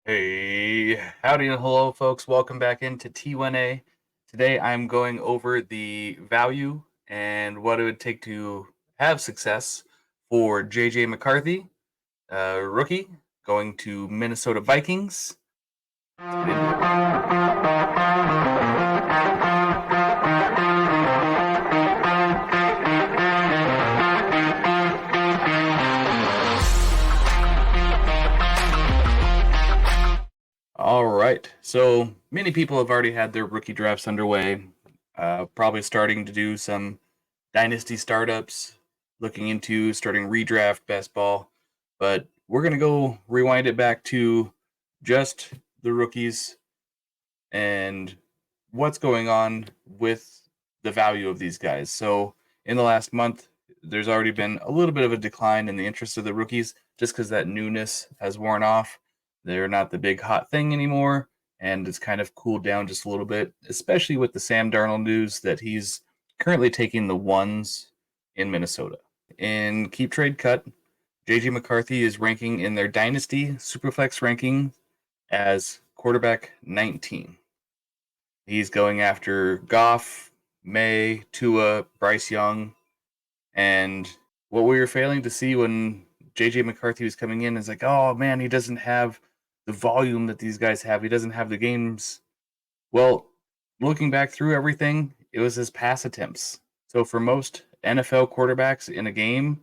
Hey, howdy and hello, folks. Welcome back into T1A. Today I'm going over the value and what it would take to have success for JJ McCarthy, rookie, going to Minnesota Vikings. Let's get into it. All right. So many people have already had their rookie drafts underway, probably starting to do some dynasty startups, looking into starting redraft best ball. But we're going to go rewind it back to just the rookies and what's going on with the value of these guys. So in the last month, there's already been a little bit of a decline in the interest of the rookies just because that newness has worn off. They're not the big hot thing anymore, and it's kind of cooled down just a little bit, especially with the Sam Darnold news that he's currently taking the ones in Minnesota. In Keep Trade Cut, JJ McCarthy is ranking in their Dynasty Superflex ranking as quarterback 19. He's going after Goff, May, Tua, Bryce Young, and what we were failing to see when JJ McCarthy was coming in is like, oh man, he doesn't have the volume that these guys have. He doesn't have the games. Well, looking back through everything, it was his pass attempts. So for most NFL quarterbacks in a game,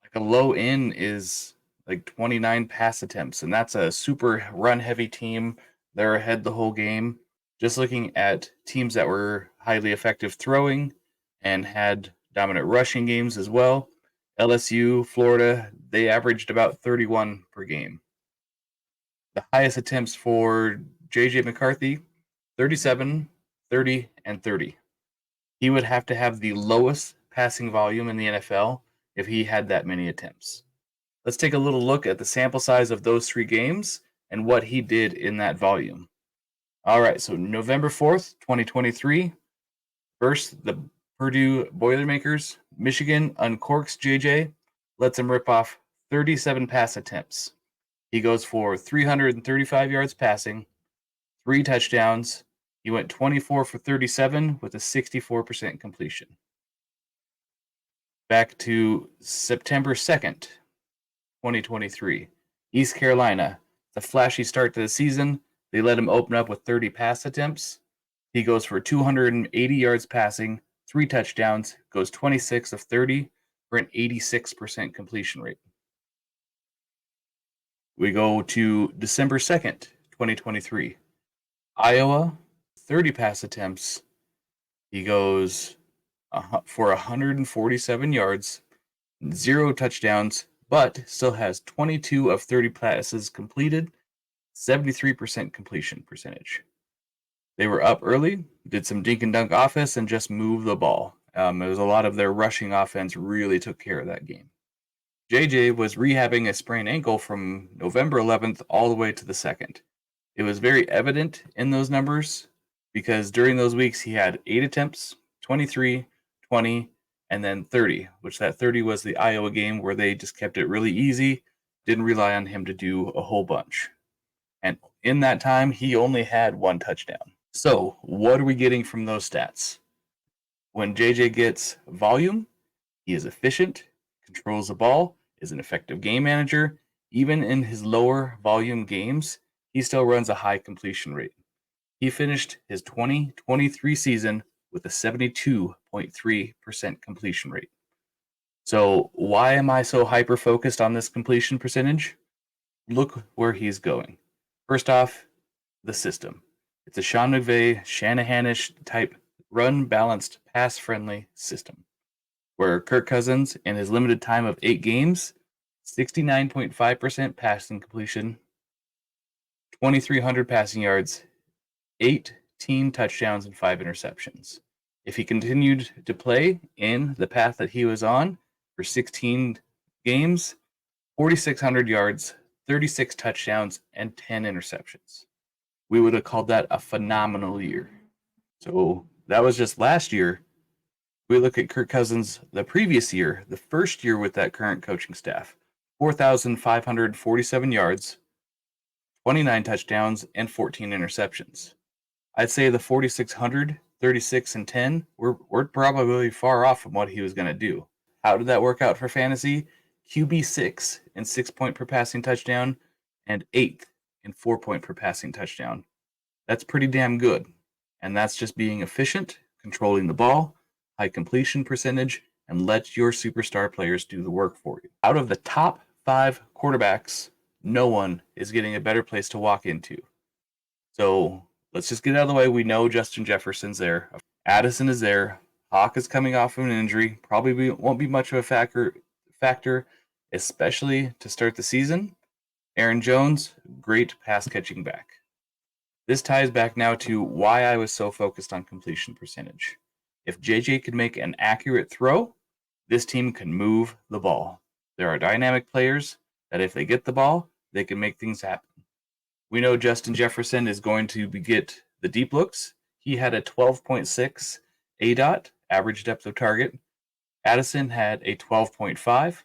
like a low in is like 29 pass attempts, and that's a super run heavy team. They're ahead the whole game. Just looking at teams that were highly effective throwing and had dominant rushing games as well. LSU, Florida, they averaged about 31 per game. The highest attempts for JJ McCarthy, 37, 30, and 30. He would have to have the lowest passing volume in the NFL if he had that many attempts. Let's take a little look at the sample size of those three games and what he did in that volume. All right, so November 4th, 2023, first the Purdue Boilermakers, Michigan uncorks JJ, lets him rip off 37 pass attempts. He goes for 335 yards passing, 3 touchdowns. He went 24 for 37 with a 64% completion. Back to September 2nd, 2023. East Carolina, the flashy start to the season. They let him open up with 30 pass attempts. He goes for 280 yards passing, 3 touchdowns, goes 26 of 30 for an 86% completion rate. We go to December 2nd, 2023. Iowa, 30 pass attempts. He goes for 147 yards, 0 touchdowns, but still has 22 of 30 passes completed, 73% completion percentage. They were up early, did some dink and dunk offense, and just moved the ball. It was a lot of their rushing offense really took care of that game. JJ was rehabbing a sprained ankle from November 11th all the way to the 2nd. It was very evident in those numbers because during those weeks he had 8 attempts, 23, 20, and then 30, which that 30 was the Iowa game where they just kept it really easy, didn't rely on him to do a whole bunch. And in that time, he only had 1 touchdown. So, what are we getting from those stats? When JJ gets volume, he is efficient, controls the ball, is an effective game manager. Even in his lower volume games, he still runs a high completion rate. He finished his 2023 season with a 72.3% completion rate. So, why am I so hyper focused on this completion percentage? Look where he's going. First off, the system. It's a Sean McVay, Shanahan-ish type run balanced, pass friendly system where Kirk Cousins, in his limited time of 8 games, 69.5% passing completion, 2,300 passing yards, 18 touchdowns, and 5 interceptions. If he continued to play in the path that he was on for 16 games, 4,600 yards, 36 touchdowns, and 10 interceptions. We would have called that a phenomenal year. So that was just last year. We look at Kirk Cousins the previous year, the first year with that current coaching staff, 4,547 yards, 29 touchdowns, and 14 interceptions. I'd say the 4,600, 36, and 10 were probably far off from what he was going to do. How did that work out for fantasy? QB6 in 6-point per passing touchdown and 8th in 4-point per passing touchdown. That's pretty damn good. And that's just being efficient, controlling the ball, high completion percentage, and let your superstar players do the work for you. Out of the top 5 quarterbacks, no one is getting a better place to walk into. So let's just get out of the way. We know Justin Jefferson's there. Addison is there. Hawk is coming off of an injury. Probably won't be much of a factor, especially to start the season. Aaron Jones, great pass catching back. This ties back now to why I was so focused on completion percentage. If JJ could make an accurate throw, this team can move the ball. There are dynamic players that if they get the ball, they can make things happen. We know Justin Jefferson is going to get the deep looks. He had a 12.6 ADOT, average depth of target. Addison had a 12.5.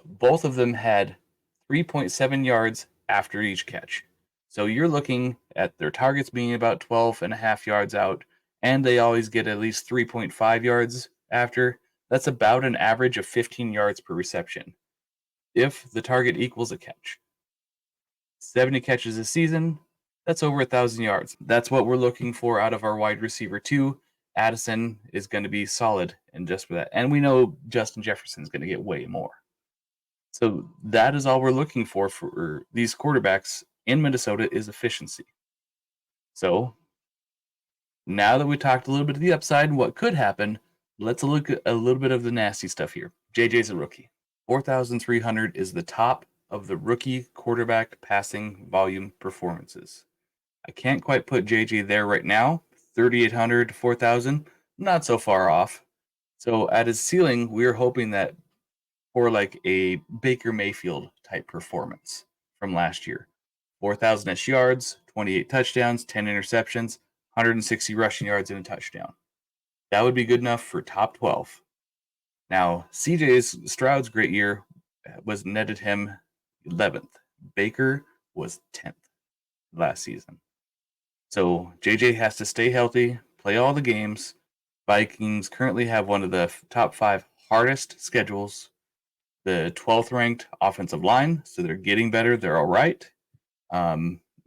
Both of them had 3.7 yards after each catch. So you're looking at their targets being about 12.5 yards out, and they always get at least 3.5 yards after. That's about an average of 15 yards per reception, if the target equals a catch. 70 catches a season, that's over 1,000 yards. That's what we're looking for out of our wide receiver too. Addison is going to be solid and just for that. And we know Justin Jefferson is going to get way more. So that is all we're looking for these quarterbacks in Minnesota is efficiency. So now that we talked a little bit of the upside and what could happen, let's look at a little bit of the nasty stuff here. JJ's a rookie. 4,300 is the top of the rookie quarterback passing volume performances. I can't quite put JJ there right now. 3,800 to 4,000, not so far off. So at his ceiling, we're hoping that for like a Baker Mayfield type performance from last year. 4,000-ish yards, 28 touchdowns, 10 interceptions, 160 rushing yards and a touchdown. That would be good enough for top 12. Now, Stroud's great year was netted him 11th. Baker was 10th last season. So JJ has to stay healthy, play all the games. Vikings currently have one of the top 5 hardest schedules. The 12th ranked offensive line, so they're getting better. They're all right.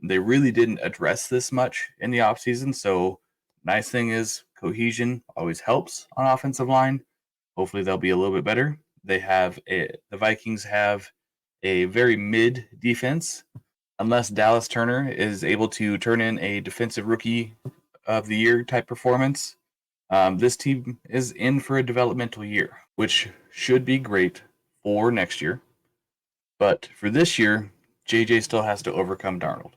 They really didn't address this much in the offseason. So nice thing is cohesion always helps on offensive line. Hopefully they'll be a little bit better. The Vikings have a very mid defense. Unless Dallas Turner is able to turn in a defensive rookie of the year type performance, this team is in for a developmental year, which should be great for next year. But for this year, JJ still has to overcome Darnold.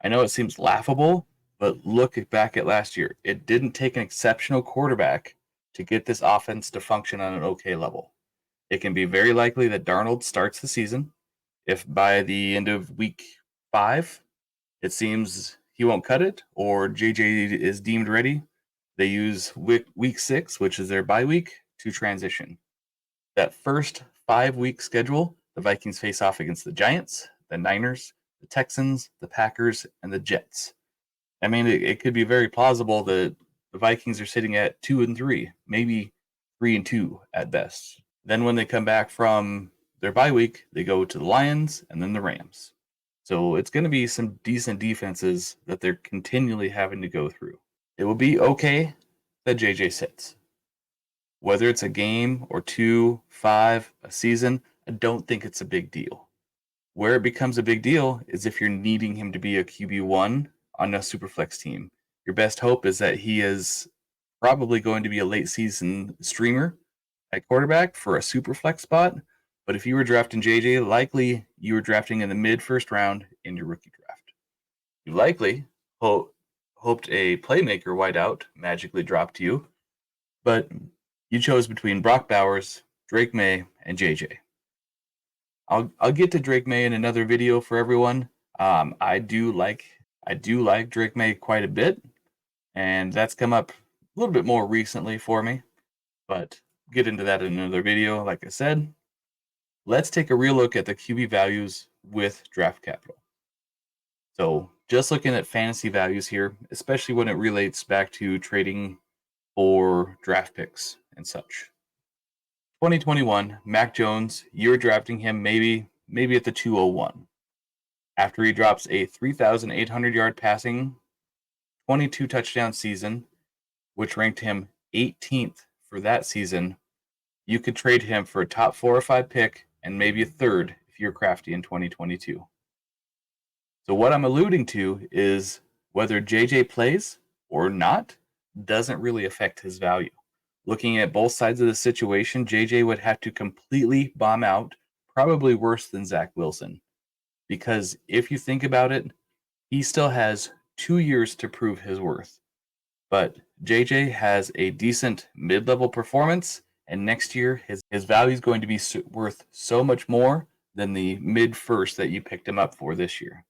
I know it seems laughable, but look back at last year. It didn't take an exceptional quarterback to get this offense to function on an okay level. It can be very likely that Darnold starts the season. If by the end of week 5, it seems he won't cut it, or JJ is deemed ready, they use week 6, which is their bye week, to transition. That first 5-week schedule, the Vikings face off against the Giants, the Niners, the Texans, the Packers, and the Jets. I mean, it could be very plausible that the Vikings are sitting at 2-3, maybe 3-2 at best. Then when they come back from their bye week, they go to the Lions and then the Rams. So it's going to be some decent defenses that they're continually having to go through. It will be okay that JJ sits. Whether it's a game or 2, 5, a season, I don't think it's a big deal. Where it becomes a big deal is if you're needing him to be a QB1 on a Superflex team. Your best hope is that he is probably going to be a late season streamer at quarterback for a Superflex spot. But if you were drafting JJ, likely you were drafting in the mid-first round in your rookie draft. You likely hoped a playmaker wideout magically dropped to you, but you chose between Brock Bowers, Drake May, and JJ. I'll get to Drake May in another video for everyone. I do like Drake May quite a bit, and that's come up a little bit more recently for me. But get into that in another video. Like I said, let's take a real look at the QB values with draft capital. So just looking at fantasy values here, especially when it relates back to trading for draft picks and such. 2021, Mac Jones, you're drafting him maybe at the 201. After he drops a 3,800-yard passing, 22 touchdown season, which ranked him 18th for that season, you could trade him for a top 4 or 5 pick and maybe a third if you're crafty in 2022. So what I'm alluding to is whether JJ plays or not doesn't really affect his value. Looking at both sides of the situation, JJ would have to completely bomb out, probably worse than Zach Wilson. Because if you think about it, he still has 2 years to prove his worth. But JJ has a decent mid-level performance, and next year his value is going to be worth so much more than the mid-first that you picked him up for this year.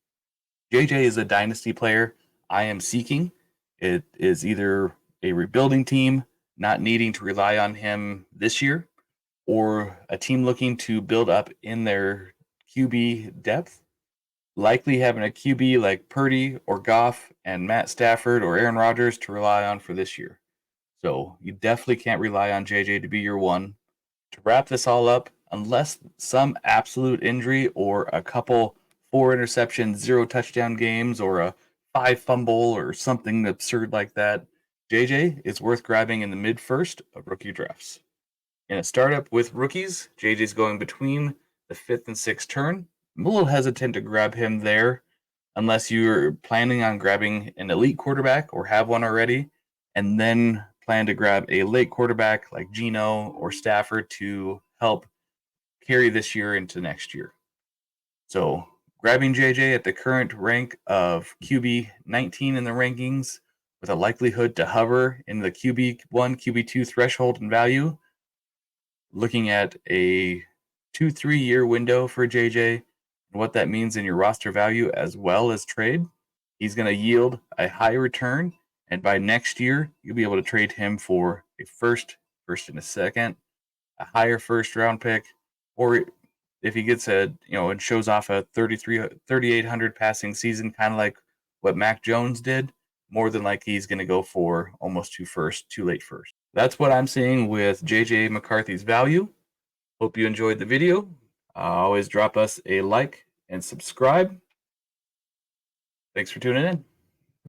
JJ is a dynasty player I am seeking. It is either a rebuilding team not needing to rely on him this year, or a team looking to build up in their QB depth, likely having a QB like Purdy or Goff and Matt Stafford or Aaron Rodgers to rely on for this year. So you definitely can't rely on JJ to be your one. To wrap this all up, unless some absolute injury or a couple 4 interception, 0 touchdown games or a 5 fumble or something absurd like that, JJ is worth grabbing in the mid first of rookie drafts. In a startup with rookies, JJ's going between the 5th and 6th turn. I'm a little hesitant to grab him there unless you're planning on grabbing an elite quarterback or have one already, and then plan to grab a late quarterback like Geno or Stafford to help carry this year into next year. So grabbing JJ at the current rank of QB 19 in the rankings with a likelihood to hover in the QB1, QB2 threshold in value, looking at a 2-3 year window for JJ and what that means in your roster value as well as trade, he's going to yield a high return. And by next year, you'll be able to trade him for a first and a second, a higher first round pick, or if he gets and shows off a 3,800 passing season, kind of like what Mac Jones did, more than likely he's going to go for almost 2 late first. That's what I'm seeing with JJ McCarthy's value. Hope you enjoyed the video. Always drop us a like and subscribe. Thanks for tuning in.